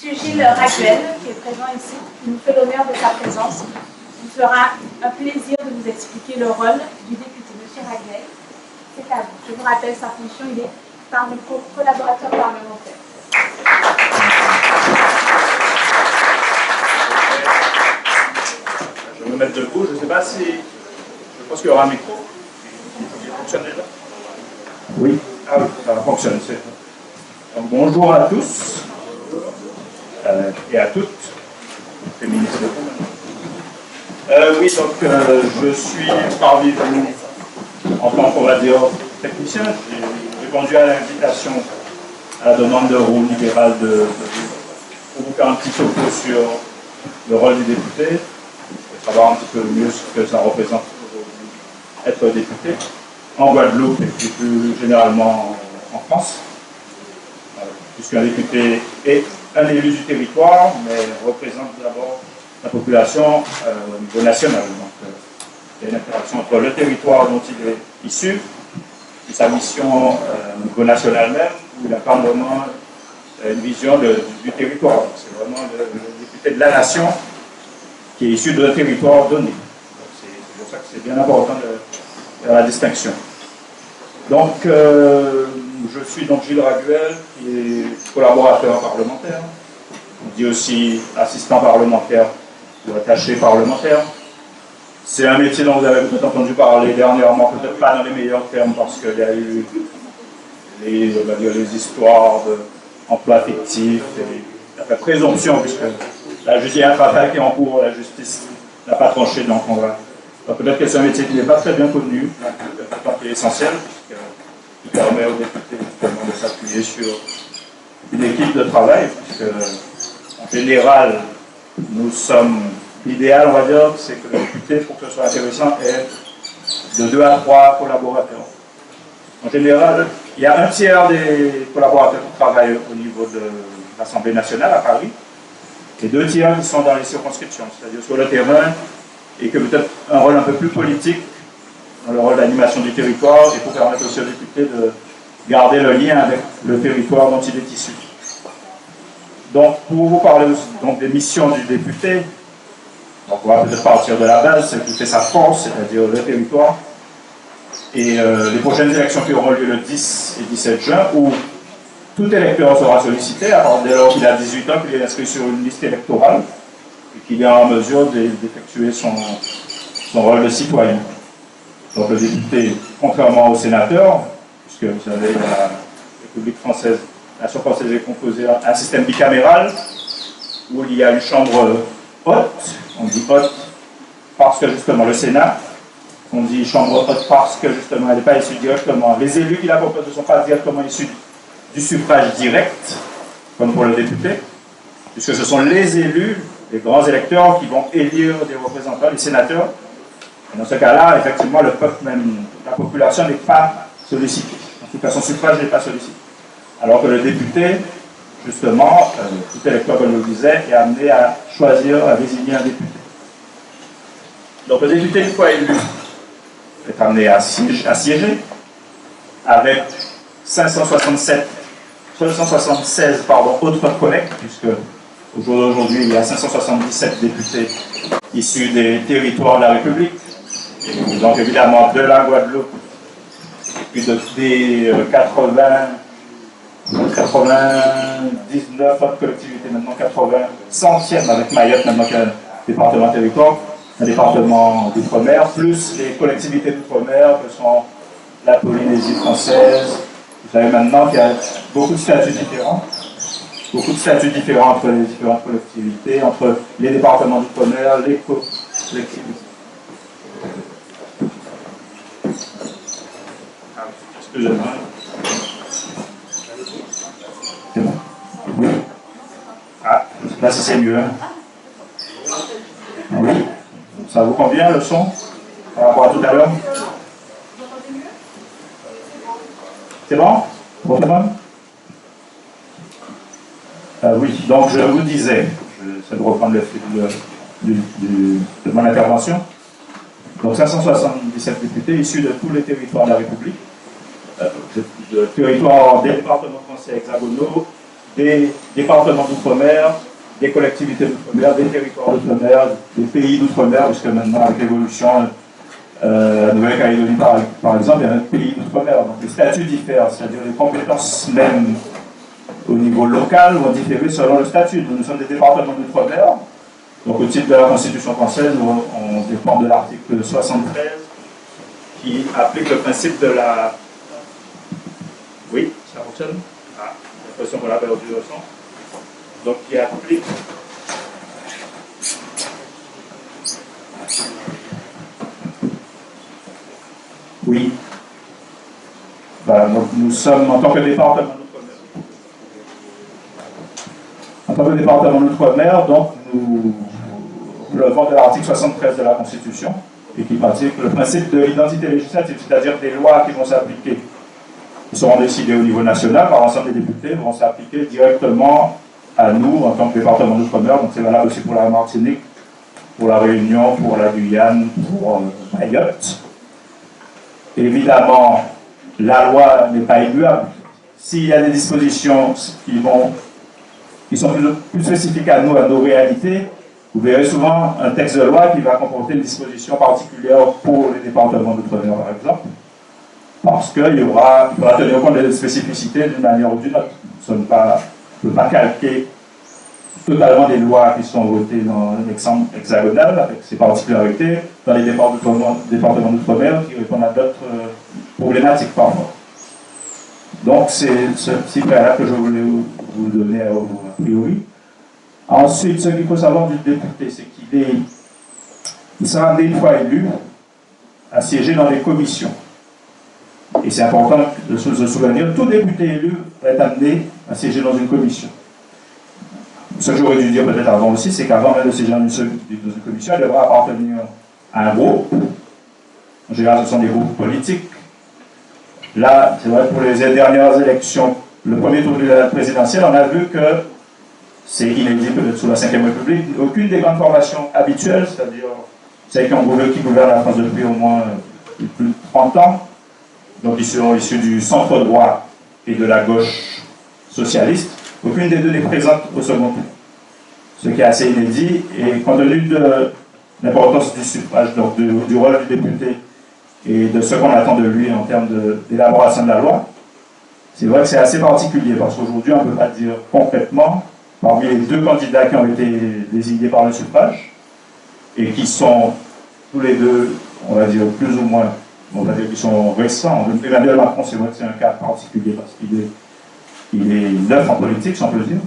M. Gilles Raguel, qui est présent ici, qui nous fait l'honneur de sa présence. Il nous fera un plaisir de vous expliquer le rôle du député. M. Raguel, c'est à vous. Je vous rappelle sa fonction, il est collaborateur parlementaire. Je vais me mettre debout, je ne sais pas si... Je pense qu'il y aura un micro. Il fonctionne déjà? Oui. Ah oui, ça va fonctionner. Donc, bonjour à tous et à toutes. Féministes. Oui, donc je suis parmi vous en tant qu'on va dire technicien. J'ai répondu à l'invitation à la demande de Roux libéral pour vous faire un petit topo sur le rôle du député, pour savoir un petit peu mieux ce que ça représente aujourd'hui être député en Guadeloupe et puis plus généralement en France, puisqu'un député est un élu du territoire, mais représente d'abord la population au niveau national. Donc, il y a une interaction entre le territoire dont il est issu et sa mission au niveau national même, où il incarne vraiment une vision du territoire. C'est vraiment le député de la nation qui est issu de territoire donné. C'est pour ça que c'est bien important de faire la distinction. Donc, je suis donc Gilles Raguel, qui est collaborateur parlementaire. On dit aussi assistant parlementaire ou attaché parlementaire. C'est un métier dont vous avez peut-être entendu parler dernièrement, peut-être pas dans les meilleurs termes, parce qu'il y a eu les histoires d'emploi fictif et la présomption, puisque la justice, il y a un travail qui est en cours, la justice n'a pas tranché, donc on va. Donc peut-être que c'est un métier qui n'est pas très bien connu, qui est essentiel, qui permet aux députés justement de s'appuyer sur une équipe de travail, puisque en général, nous sommes. L'idéal, on va dire, c'est que le député, pour que ce soit intéressant, est de 2 à 3 collaborateurs. En général, il y a un tiers des collaborateurs qui travaillent au niveau de l'Assemblée nationale à Paris, et 2 tiers qui sont dans les circonscriptions, c'est-à-dire sur le terrain, et que peut-être un rôle un peu plus politique dans le rôle d'animation du territoire, et pour permettre aussi aux députés de garder le lien avec le territoire dont il est issu. Donc, pour vous parler donc, des missions du député, donc on va peut-être partir de la base, c'est qui fait sa force, c'est-à-dire le territoire. Et les prochaines élections qui auront lieu le 10 et 17 juin, où tout électeur sera sollicité, alors dès lors qu'il a 18 ans, qu'il est inscrit sur une liste électorale, et qu'il est en mesure d'effectuer son rôle de citoyen. Donc le député, contrairement au sénateur, puisque vous savez, la République française, la nation française est composée d'un système bicaméral, où il y a une chambre haute, on dit haute parce que justement le Sénat, on dit chambre haute parce que justement elle n'est pas issue directement, les élus qui la composent ne sont pas directement issus du suffrage direct, comme pour le député, puisque ce sont les élus, les grands électeurs qui vont élire des représentants, les sénateurs. Et dans ce cas-là, effectivement, le peuple même, la population n'est pas sollicitée. En tout cas, son suffrage n'est pas sollicité. Alors que le député, justement, tout électeur, comme je le disais, est amené à choisir, à désigner un député. Donc le député, une fois élu, est amené à siéger avec 576 autres collègues, puisque au jour d'aujourd'hui, il y a 577 députés issus des territoires de la République, et donc évidemment de la Guadeloupe, puis des 99 autres collectivités, maintenant 80, centièmes avec Mayotte, maintenant qu'il y a un département territoire, un département d'outre-mer, plus les collectivités d'outre-mer que sont la Polynésie française. Vous savez maintenant qu'il y a beaucoup de statuts différents entre les différentes collectivités, entre les départements d'outre-mer, les collectivités. Excusez-moi. C'est bon? Oui. Ah, je ne sais pas si c'est mieux. Hein? Oui. Ça vous convient le son par rapport à tout à l'heure? C'est bon? C'est bon? Oui, donc je vous disais, j'essaie de reprendre le fil de mon intervention. Donc 577 députés issus de tous les territoires de la République, de territoires des départements français hexagonaux, des départements d'outre-mer, des collectivités d'outre-mer, des territoires d'outre-mer, des pays d'outre-mer, puisque maintenant, avec l'évolution, la Nouvelle-Calédonie, par exemple, il y a un pays d'outre-mer. Donc les statuts diffèrent, c'est-à-dire les compétences même au niveau local vont différer selon le statut. Nous sommes des départements d'outre-mer. Donc au titre de la Constitution française, on dépend de l'article 73 qui applique le principe de la... Oui, ça fonctionne? Ah, j'ai l'impression qu'on l'a perdu le son. Donc qui applique... Oui. Donc nous sommes, en tant que département d'outre-mer, donc nous relevons de l'article 73 de la Constitution, et qui pratique le principe de l'identité législative, c'est-à-dire des lois qui vont s'appliquer, qui seront décidées au niveau national par l'ensemble des députés, vont s'appliquer directement à nous en tant que département d'outre-mer. Donc c'est valable aussi pour la Martinique, pour la Réunion, pour la Guyane, pour Mayotte. Évidemment, la loi n'est pas immuable. S'il y a des dispositions qui sont plus spécifiques à nous, à nos réalités, vous verrez souvent un texte de loi qui va comporter une disposition particulière pour les départements d'outre-mer, par exemple, parce qu'il faudra tenir compte des spécificités d'une manière ou d'une autre. On ne peut pas calquer totalement des lois qui sont votées dans un exemple hexagonal, avec ses particularités, dans les départements d'outre-mer qui répondent à d'autres problématiques parfois. Donc, c'est ce petit préalable que je voulais vous donner a priori. Ensuite, ce qu'il faut savoir du député, c'est qu'il sera une fois élu à siéger dans les commissions. Et c'est important de se souvenir, tout député élu va être amené à siéger dans une commission. Ce que j'aurais dû dire peut-être avant aussi, c'est qu'avant même de siéger dans une commission, il devra appartenir à un groupe. En général, ce sont des groupes politiques. Là, c'est vrai, pour les dernières élections, le premier tour de la présidentielle, on a vu que c'est inédit peut-être sous la Ve République, aucune des grandes formations habituelles, c'est-à-dire celles qui gouvernent la France depuis au moins plus de 30 ans, donc ils sont issus du centre droit et de la gauche socialiste, aucune des deux n'est présente au second tour. Ce qui est assez inédit, et compte tenu de l'importance du suffrage, donc du rôle du député, et de ce qu'on attend de lui en termes d'élaboration de la loi, c'est vrai que c'est assez particulier, parce qu'aujourd'hui, on ne peut pas dire concrètement, parmi les deux candidats qui ont été désignés par le suffrage, et qui sont tous les deux, on va dire, plus ou moins, on va dire qu'ils sont récents. Emmanuel Macron, c'est vrai que c'est un cas particulier, parce qu'il est neuf en politique, si on peut dire.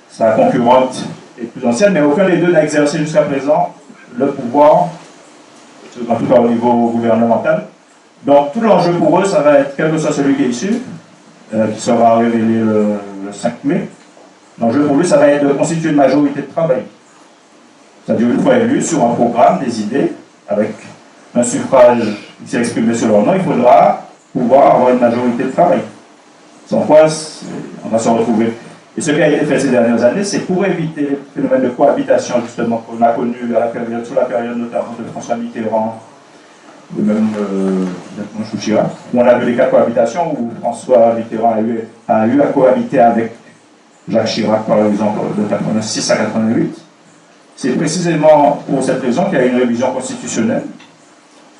Sa concurrente est plus ancienne, mais aucun des deux n'a exercé jusqu'à présent le pouvoir, en tout cas au niveau gouvernemental. Donc tout l'enjeu pour eux, ça va être, quel que soit celui qui est issu, qui sera révélé le 5 mai, l'enjeu pour lui, ça va être de constituer une majorité de travail. C'est-à-dire une fois élu sur un programme, des idées, avec un suffrage qui s'est exprimé sur leur nom, il faudra pouvoir avoir une majorité de travail. Sans quoi, on va se retrouver. Et ce qui a été fait ces dernières années, c'est pour éviter les phénomènes de cohabitation, justement, qu'on a connu sous la période notamment de François Mitterrand, ou même Chirac, où on a vu des cas de cohabitation où François Mitterrand a eu à cohabiter avec Jacques Chirac, par exemple, de 86 à 88. C'est précisément pour cette raison qu'il y a une révision constitutionnelle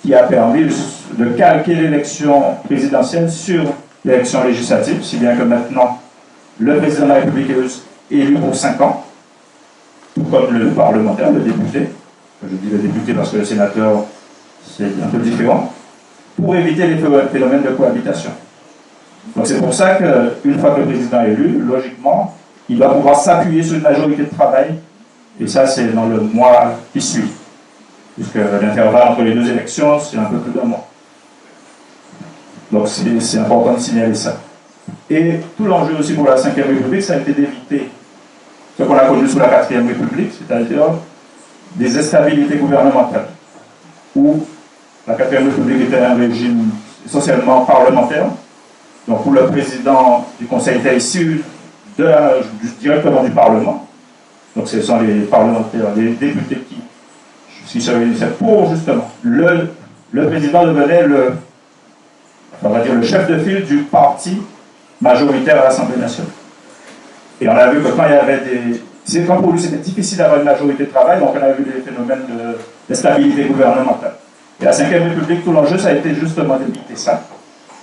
qui a permis de calquer l'élection présidentielle sur l'élection législative, si bien que maintenant, le président de la République est élu pour 5 ans, tout comme le parlementaire, le député. Je dis le député parce que le sénateur, c'est un peu différent, pour éviter les phénomènes de cohabitation. Donc c'est pour ça qu'une fois que le président est élu, logiquement, il doit pouvoir s'appuyer sur une majorité de travail, et ça c'est dans le mois qui suit, puisque l'intervalle entre les deux élections, c'est un peu plus d'un mois. Donc c'est important de signaler ça. Et tout l'enjeu aussi pour la Ve République, ça a été d'éviter ce qu'on a connu sous la Quatrième République, c'est-à-dire des instabilités gouvernementales, où la Quatrième République était un régime essentiellement parlementaire, donc où le président du Conseil était issu directement du Parlement. Donc ce sont les parlementaires, les députés qui se réunissaient pour justement. Le président devenait on va dire le chef de file du parti majoritaire à l'Assemblée nationale. Et on a vu que quand il y avait des... C'est quand pour lui c'était difficile d'avoir une majorité de travail, donc on a vu des phénomènes de stabilité gouvernementale. Et la Ve République, tout l'enjeu, ça a été justement d'éviter ça.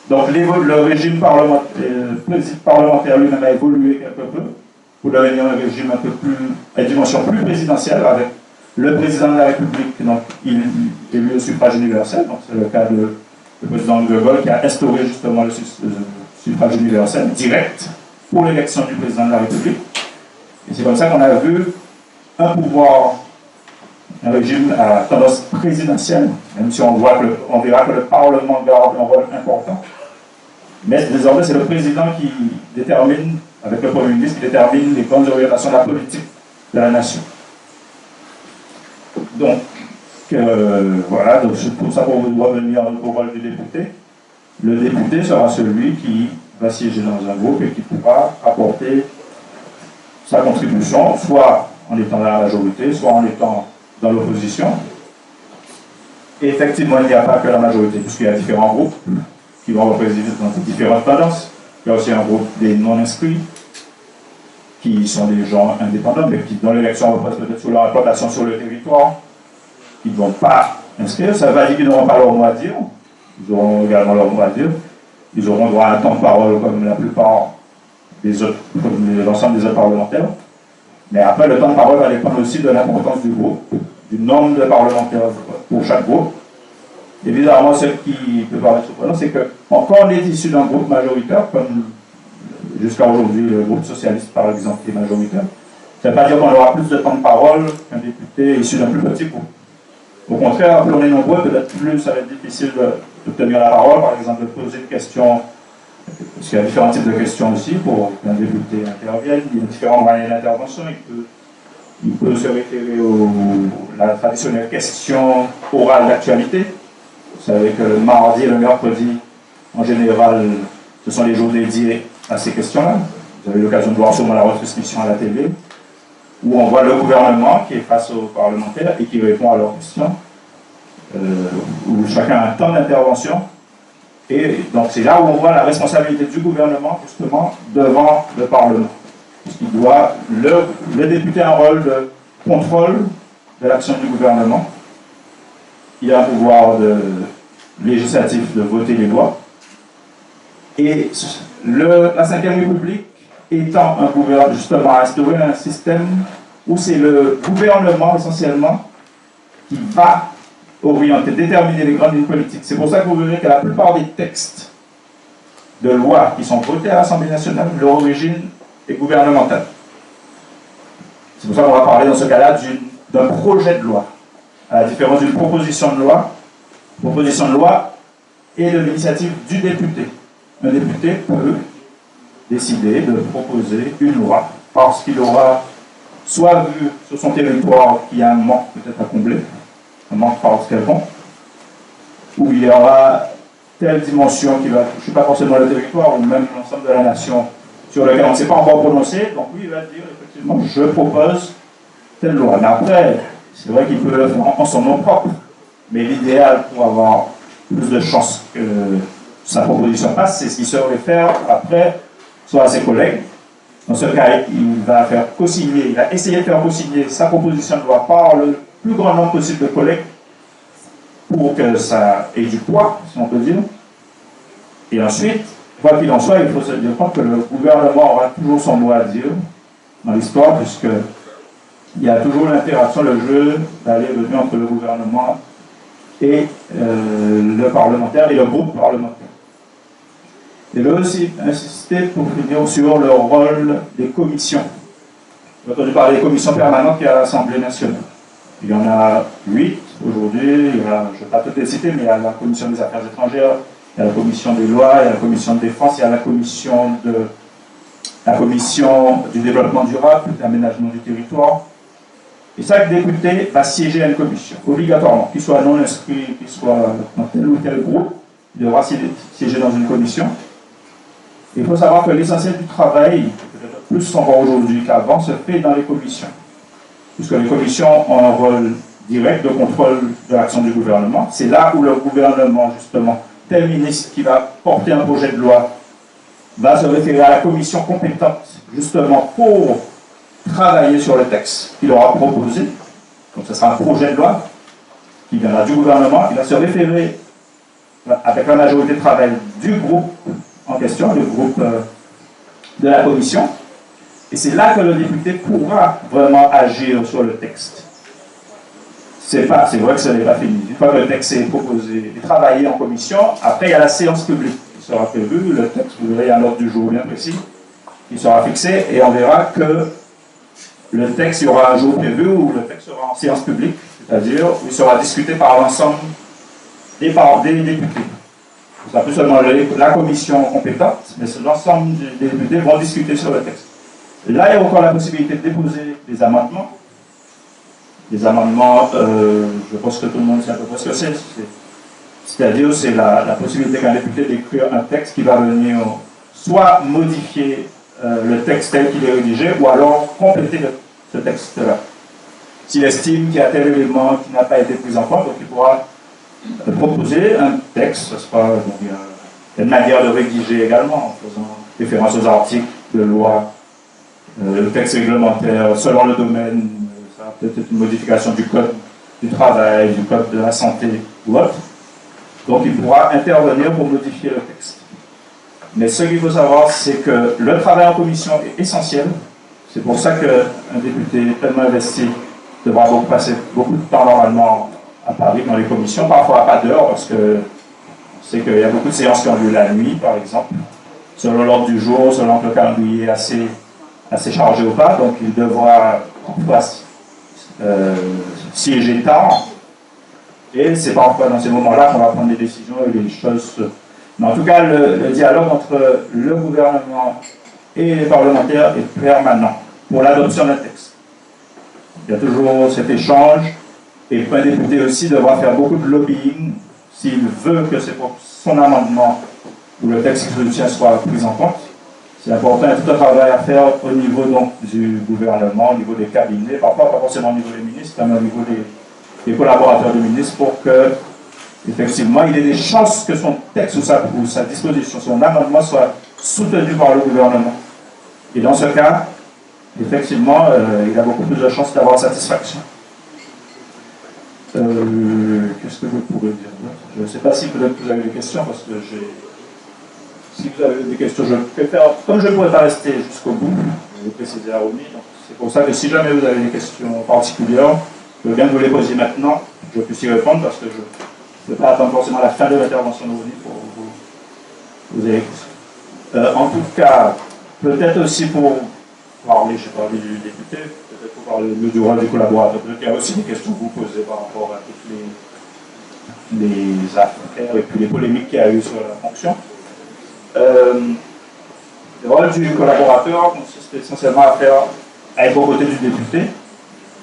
Donc le régime parlementaire lui-même a évolué quelque peu pour devenir un régime un peu plus, à dimension plus présidentielle, avec le président de la République, donc il est élu au suffrage universel, donc c'est le cas du président de Gaulle qui a instauré justement le suffrage universel direct pour l'élection du président de la République. Et c'est comme ça qu'on a vu un pouvoir, un régime à tendance présidentielle, même si on verra que le Parlement garde un rôle important. Mais désormais, c'est le président qui détermine, avec le Premier ministre, qui détermine les grandes orientations de la politique de la nation. Donc, voilà, donc c'est pour ça qu'on doit revenir au rôle du député. Le député sera celui qui va siéger dans un groupe et qui pourra apporter sa contribution, soit en étant dans la majorité, soit en étant dans l'opposition. Et effectivement, il n'y a pas que la majorité, puisqu'il y a différents groupes qui vont représenter dans ces différentes tendances. Il y a aussi un groupe des non-inscrits, qui sont des gens indépendants, mais qui, dans l'élection, représentent peut-être sur leur implantation sur le territoire, qui ne vont pas inscrire. Ça va dire qu'ils n'auront pas leur mot à dire. Ils auront également leur mot à dire. Ils auront droit à un temps de parole comme la plupart des autres, comme l'ensemble des autres parlementaires. Mais après, le temps de parole va dépendre aussi de l'importance du groupe, du nombre de parlementaires pour chaque groupe. Et bizarrement, ce qui peut paraître surprenant, c'est que, quand on est issu d'un groupe majoritaire, comme jusqu'à aujourd'hui le groupe socialiste par exemple est majoritaire, ça ne veut pas dire qu'on aura plus de temps de parole qu'un député issu d'un plus petit groupe. Au contraire, plus on est nombreux, peut-être plus ça va être difficile d'obtenir la parole, par exemple de poser une question, parce qu'il y a différents types de questions aussi pour qu'un député intervienne, il y a différents moyens d'intervention, il peut se référer à la traditionnelle question orale d'actualité. Vous savez que le mardi et le mercredi, en général, ce sont les jours dédiés à ces questions-là. Vous avez l'occasion de voir sûrement la retransmission à la télé, où on voit le gouvernement qui est face aux parlementaires et qui répond à leurs questions, où chacun a un temps d'intervention. Et donc c'est là où on voit la responsabilité du gouvernement, justement, devant le Parlement. Puisqu'il doit, le député a un rôle de contrôle de l'action du gouvernement. Il a un pouvoir législatif de voter les lois. Et la Ve République étant un gouvernement, justement, a instauré un système où c'est le gouvernement, essentiellement, qui va orienter, déterminer les grandes lignes politiques. C'est pour ça que vous verrez que la plupart des textes de loi qui sont votés à l'Assemblée nationale, leur origine est gouvernementale. C'est pour ça qu'on va parler dans ce cas-là d'un projet de loi, à la différence d'une proposition de loi. Proposition de loi est de l'initiative du député. Un député peut décider de proposer une loi parce qu'il aura soit vu sur son territoire qu'il y a un manque peut-être à combler, un manque par quelconque, ou il y aura telle dimension qui va toucher pas forcément le territoire ou même l'ensemble de la nation sur lequel on ne s'est pas encore prononcé, donc lui il va dire effectivement je propose telle loi. Mais après, c'est vrai qu'il peut le faire en son nom propre, mais l'idéal pour avoir plus de chances que sa proposition passe, c'est ce qu'il se réfère après, soit à ses collègues. Dans ce cas, il va faire co-signer, il va essayer de faire co-signer sa proposition de loi par le plus grand nombre possible de collègues pour que ça ait du poids, si on peut dire. Et ensuite, quoi qu'il en soit, il faut se dire compte que le gouvernement aura toujours son mot à dire dans l'histoire, puisqu'il y a toujours l'interaction, le jeu d'aller et venir entre le gouvernement et le parlementaire et le groupe parlementaire. Et je veux aussi insister pour finir sur le rôle des commissions. J'ai entendu parler des commissions permanentes qu'il y a à l'Assemblée nationale. Il y en a 8 aujourd'hui, je ne vais pas toutes les citer, mais il y a la commission des affaires étrangères, il y a la commission des lois, il y a la commission de défense, il y a la commission du développement durable, de l'aménagement du territoire. Et chaque député va siéger à une commission, obligatoirement, qu'il soit non inscrit, qu'il soit dans tel ou tel groupe, il devra siéger dans une commission. Il faut savoir que l'essentiel du travail, peut-être plus encore aujourd'hui qu'avant, se fait dans les commissions. Puisque les commissions ont un rôle direct de contrôle de l'action du gouvernement. C'est là où le gouvernement, justement, tel ministre qui va porter un projet de loi va se référer à la commission compétente, justement, pour travailler sur le texte qu'il aura proposé. Donc, ce sera un projet de loi qui viendra du gouvernement. Il va se référer avec la majorité de travail du groupe en question, le groupe de la commission. Et c'est là que le député pourra vraiment agir sur le texte. C'est vrai que ce n'est pas fini. Une fois que le texte est proposé et travaillé en commission, après il y a la séance publique qui sera prévue. Le texte, vous verrez, un ordre du jour bien précis qui sera fixé et on verra que le texte, il y aura un jour prévu où le texte sera en séance publique, c'est-à-dire où il sera discuté par l'ensemble des députés. Ce sera plus seulement la commission compétente, mais l'ensemble des députés vont discuter sur le texte. Là, il y a encore la possibilité de déposer des amendements. Des amendements, je pense que tout le monde sait à peu près ce que c'est. C'est-à-dire, c'est la possibilité qu'un député d'écrire un texte qui va venir soit modifier le texte tel qu'il est rédigé, ou alors compléter ce texte-là. S'il estime qu'il y a tel élément qui n'a pas été pris en compte, donc il pourra proposer un texte. Ce sera donc, une manière de rédiger également, en faisant référence aux articles de loi, le texte réglementaire, selon le domaine. Ça va peut-être être une modification du code du travail, du code de la santé ou autre. Donc il pourra intervenir pour modifier le texte. Mais ce qu'il faut savoir, c'est que le travail en commission est essentiel. C'est pour ça qu'un député tellement investi devra passer beaucoup de temps normalement à Paris dans les commissions, parfois à pas d'heure, parce que on sait qu'il y a beaucoup de séances qui ont lieu la nuit, par exemple, selon l'ordre du jour, selon que le calendrier est assez chargé ou pas, donc il devra siéger tard. Et c'est parfois dans ces moments-là qu'on va prendre des décisions et les choses. Mais en tout cas, le dialogue entre le gouvernement et les parlementaires est permanent pour l'adoption d'un texte. Il y a toujours cet échange, et un député aussi devra faire beaucoup de lobbying s'il veut que son amendement ou le texte qu'il soutient soit pris en compte. C'est important, il y a tout un travail à faire au niveau donc, du gouvernement, au niveau des cabinets, parfois pas forcément au niveau des ministres, mais au niveau des collaborateurs du ministre, pour que, effectivement, il ait des chances que son texte ou sa disposition, son amendement soit soutenu par le gouvernement. Et dans ce cas, effectivement, il a beaucoup plus de chances d'avoir satisfaction. Qu'est-ce que je pourrais dire? Je ne sais pas si peut-être vous avez des questions, parce que si vous avez des questions, je préfère, comme je ne pourrais pas rester jusqu'au bout, je vais préciser à Romy, donc c'est pour ça que si jamais vous avez des questions particulières, je veux bien que vous les posiez maintenant, que je puisse y répondre, parce que je ne peux pas attendre forcément la fin de l'intervention de Romy pour vous aider. En tout cas, peut-être aussi pour parler, j'ai parlé du député, peut-être pour parler du rôle du collaborateur, peut-être qu'il y a aussi des questions que vous posez par rapport à toutes les affaires et puis les polémiques qu'il y a eu sur la fonction. Le rôle du collaborateur consiste essentiellement à être aux côtés du député,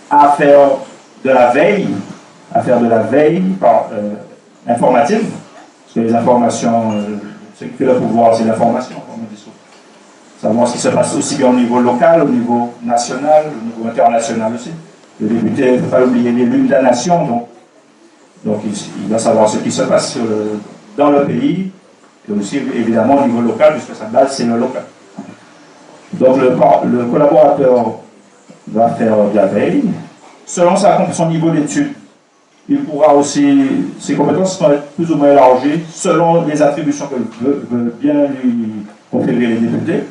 à faire de la veille informative, parce que les informations, ce qui fait le pouvoir, c'est l'information, comme on dit souvent. Savoir ce qui se passe aussi bien au niveau local, au niveau national, au niveau international aussi. Le député, il ne faut pas oublier l'élu de la nation, donc il doit savoir ce qui se passe dans le pays, et aussi évidemment au niveau local, puisque sa base c'est le local. Donc le collaborateur va faire de la veille. Selon son niveau d'études, il pourra aussi, ses compétences vont être plus ou moins élargies selon les attributions que veut bien lui conférer les députés.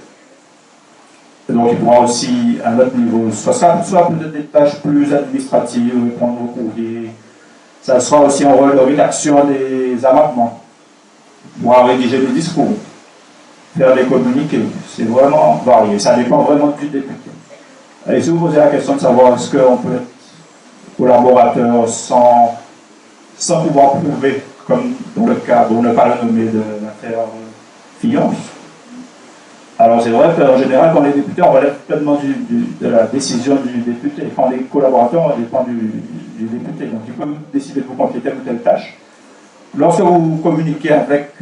Et donc il pourra aussi, à un autre niveau, soit peut-être des tâches plus administratives, répondre aux courriers. Ça sera aussi un rôle de rédaction des amendements. Il pourra rédiger des discours, faire des communiqués. C'est vraiment varié. Ça dépend vraiment du député. Et si vous posez la question de savoir est-ce qu'on peut être collaborateur sans pouvoir prouver, comme dans le cas, pour ne pas le nommer, de l'affaire Fillon. Alors c'est vrai qu'en général, quand les députés, on relève pleinement de la décision du député. Quand les collaborateurs, on dépend du député. Donc il peut décider de vous confier telle ou telle tâche. Lorsque vous communiquez avec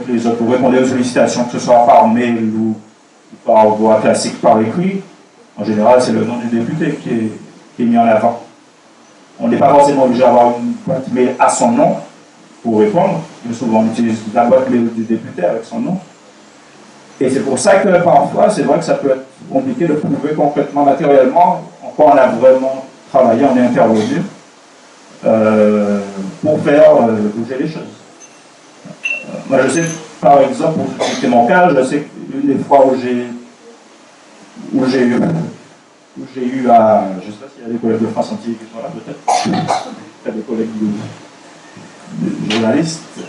les autres, vous répondez aux sollicitations, que ce soit par mail ou par voie classique, par écrit, en général, c'est le nom du député qui est mis en avant. On n'est pas forcément obligé d'avoir une boîte mail à son nom pour répondre. Mais souvent, on utilise la boîte mail du député avec son nom. Et c'est pour ça que parfois, c'est vrai que ça peut être compliqué de prouver concrètement, matériellement, en quoi on a vraiment travaillé, on est intervenu pour faire bouger les choses. Moi, je sais, par exemple, pour citer mon cas, je sais qu'une des fois où j'ai eu à, je ne sais pas s'il y a des collègues de France Antille qui sont là, peut-être, peut-être des collègues de journalistes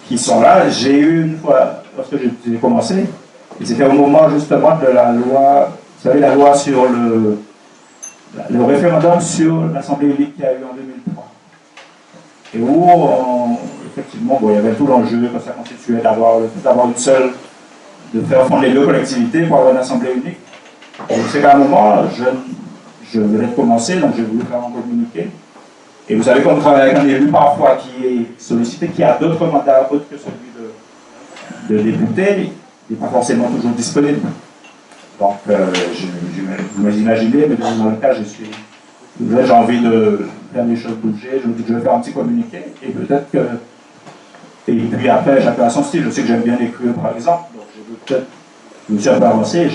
qui sont là. J'ai eu une fois, lorsque j'ai commencé, et c'était au moment justement de la loi, vous savez, la loi sur le référendum sur l'Assemblée unique qui a eu en 2003. Et où, effectivement, bon, il y avait tout l'enjeu que ça constituait d'avoir une seule, de faire fonder les deux collectivités pour avoir une Assemblée unique. Et c'est qu'à un moment, je venais de commencer, donc j'ai voulu faire un communiqué. Et vous savez qu'on travaille avec un élu parfois qui est sollicité, qui a d'autres mandats autres que celui de député, il n'est pas forcément toujours disponible. Donc, vous imaginez, mais dans le cas, j'ai envie de faire les choses bouger, je me dis que je vais faire un petit communiqué, et peut-être que. Et puis après, chacun a son style. Je sais que j'aime bien écrire, par exemple, donc je me suis un peu avancé,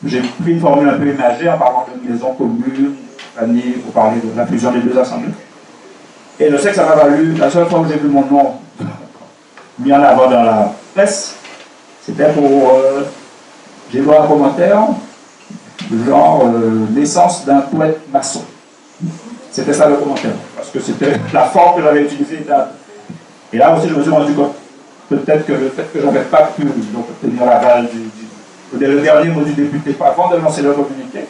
j'ai pris une formule un peu imagée en parlant d'une maison commune, famille, pour parler de la fusion des deux assemblées. Et je sais que ça m'a valu, la seule fois où j'ai vu mon nom mis en avant dans la presse, c'était pour. J'ai vu un commentaire, genre naissance d'un poète maçon. C'était ça le commentaire, parce que c'était la forme que j'avais utilisée. Et là aussi, je me suis rendu compte, peut-être que le fait que je n'avais pas pu donc, obtenir l'aval le dernier mot du député avant de lancer le communiqué,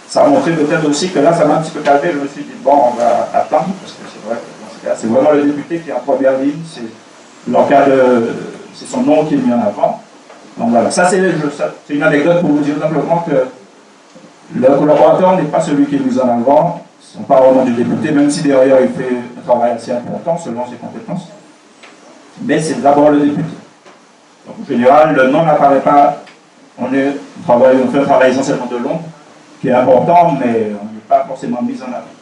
ça a montré peut-être aussi que là, ça m'a un petit peu calmé. Je me suis dit, bon, on va attendre, parce que c'est vrai que dans ce cas, c'est vraiment le député qui est en première ligne, c'est son nom qui est mis en avant. Donc voilà, ça c'est une anecdote pour vous dire simplement que le collaborateur n'est pas celui qui est mis en avant, on parle vraiment du député, même si derrière il fait un travail assez important selon ses compétences. Mais c'est d'abord le député. Donc en général, le nom n'apparaît pas, on fait un travail essentiellement de l'ombre, qui est important, mais on n'est pas forcément mis en avant.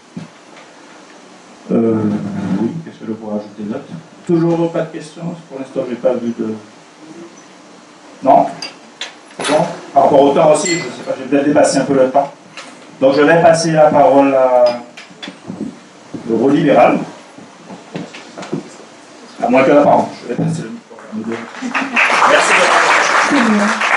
Oui, qu'est-ce que je pourrais ajouter d'autre? Toujours pas de questions, pour l'instant je n'ai pas vu de... Non? C'est bon? Par rapport au temps aussi, je ne sais pas, j'ai peut-être dépassé un peu le temps. Donc je vais passer la parole à l'eurolibéral. À moins que la parole. Je vais passer le micro. Merci beaucoup.